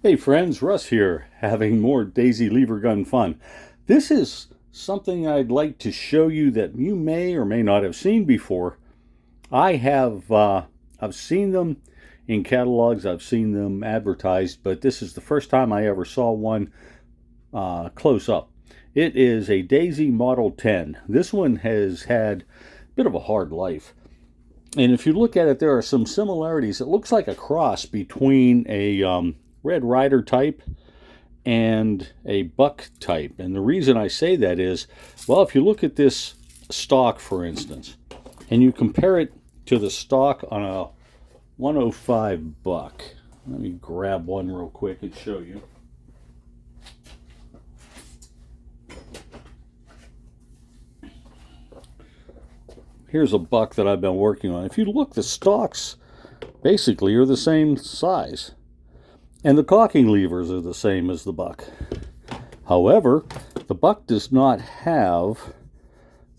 Hey friends, Russ here, having more Daisy Lever Gun fun. This is something I'd like to show you that you may or may not have seen before. I have, I've seen them in catalogs, I've seen them advertised, but this is the first time I ever saw one close up. It is a Daisy Model 10. This one has had a bit of a hard life. And if you look at it, there are some similarities. It looks like a cross between a Red Ryder type and a Buck type. And the reason I say that is, well, if you look at this stock, for instance, and you compare it to the stock on a 105 Buck. Let me grab one real quick and show you. Here's a Buck that I've been working on. If you look, the stocks basically are the same size. And the cocking levers are the same as the Buck. However, the Buck does not have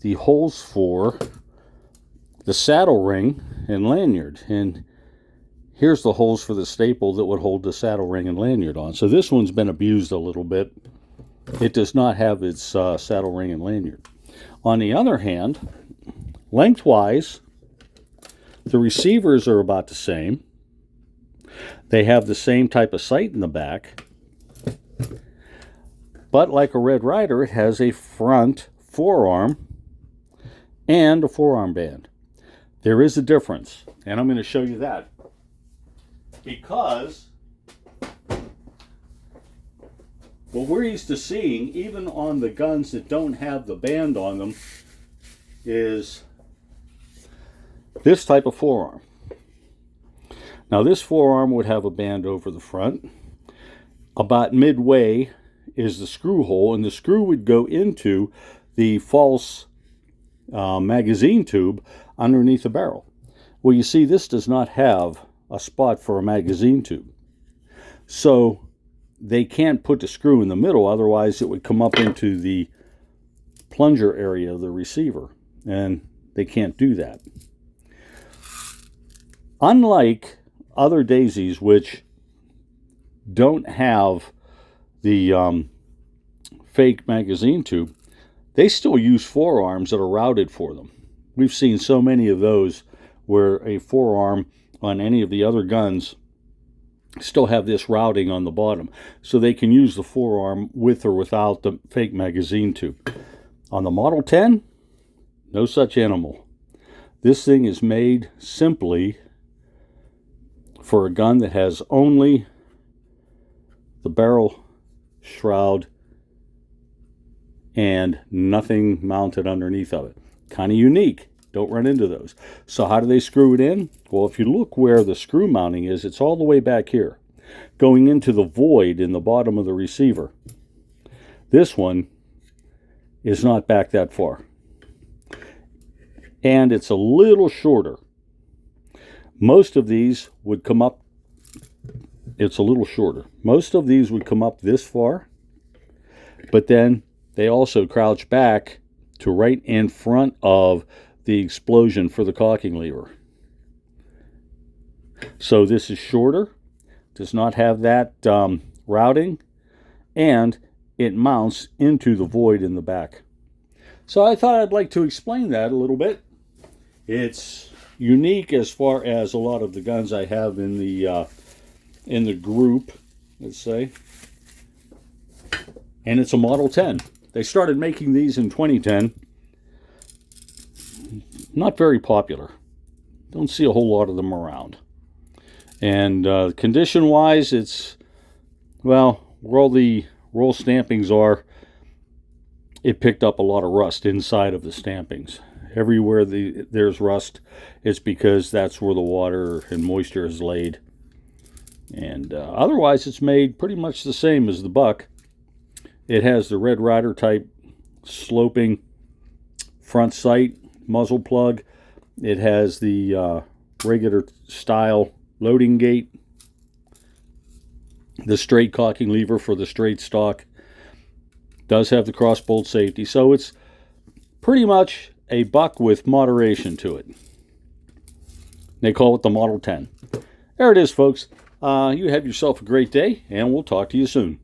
the holes for the saddle ring and lanyard. And here's the holes for the staple that would hold the saddle ring and lanyard on. So this one's been abused a little bit. It does not have its saddle ring and lanyard. On the other hand, lengthwise, the receivers are about the same. They have the same type of sight in the back. But like a Red Ryder, it has a front forearm and a forearm band. There is a difference, and I'm going to show you that. Because what we're used to seeing, even on the guns that don't have the band on them, is this type of forearm. Now this forearm would have a band over the front. About midway is the screw hole, and the screw would go into the false magazine tube underneath the barrel. Well, you see, this does not have a spot for a magazine tube. So they can't put the screw in the middle, otherwise it would come up into the plunger area of the receiver, and they can't do that. Unlike other Daisies which don't have the fake magazine tube, they still use forearms that are routed for them. We've seen so many of those where a forearm on any of the other guns still have this routing on the bottom, so they can use the forearm with or without the fake magazine tube. On the Model 10, no such animal. This thing is made simply for a gun that has only the barrel shroud and nothing mounted underneath of it. Kind of unique. Don't run into those. So how do they screw it in? Well, if you look where the screw mounting is, it's all the way back here, going into the void in the bottom of the receiver. This one is not back that far. And it's a little shorter. Most of these would come up, it's a little shorter. Most of these would come up this far, but then they also crouch back to right in front of the explosion for the cocking lever. So this is shorter, does not have that routing, and it mounts into the void in the back. So I thought I'd like to explain that a little bit. It's unique as far as a lot of the guns I have in the group, let's say. And it's a Model 10. They started making these in 2010. Not very popular. Don't see a whole lot of them around. And condition-wise, it's, well, where all the roll stampings are, it picked up a lot of rust inside of the stampings. Everywhere there's rust, it's because that's where the water and moisture is laid. And otherwise, it's made pretty much the same as the Buck. It has the Red Ryder type sloping front sight muzzle plug. It has the regular style loading gate, the straight cocking lever for the straight stock. Does have the cross bolt safety, so it's pretty much a Buck with moderation to it. They call it the Model 10. There it is, folks. You have yourself a great day, and we'll talk to you soon.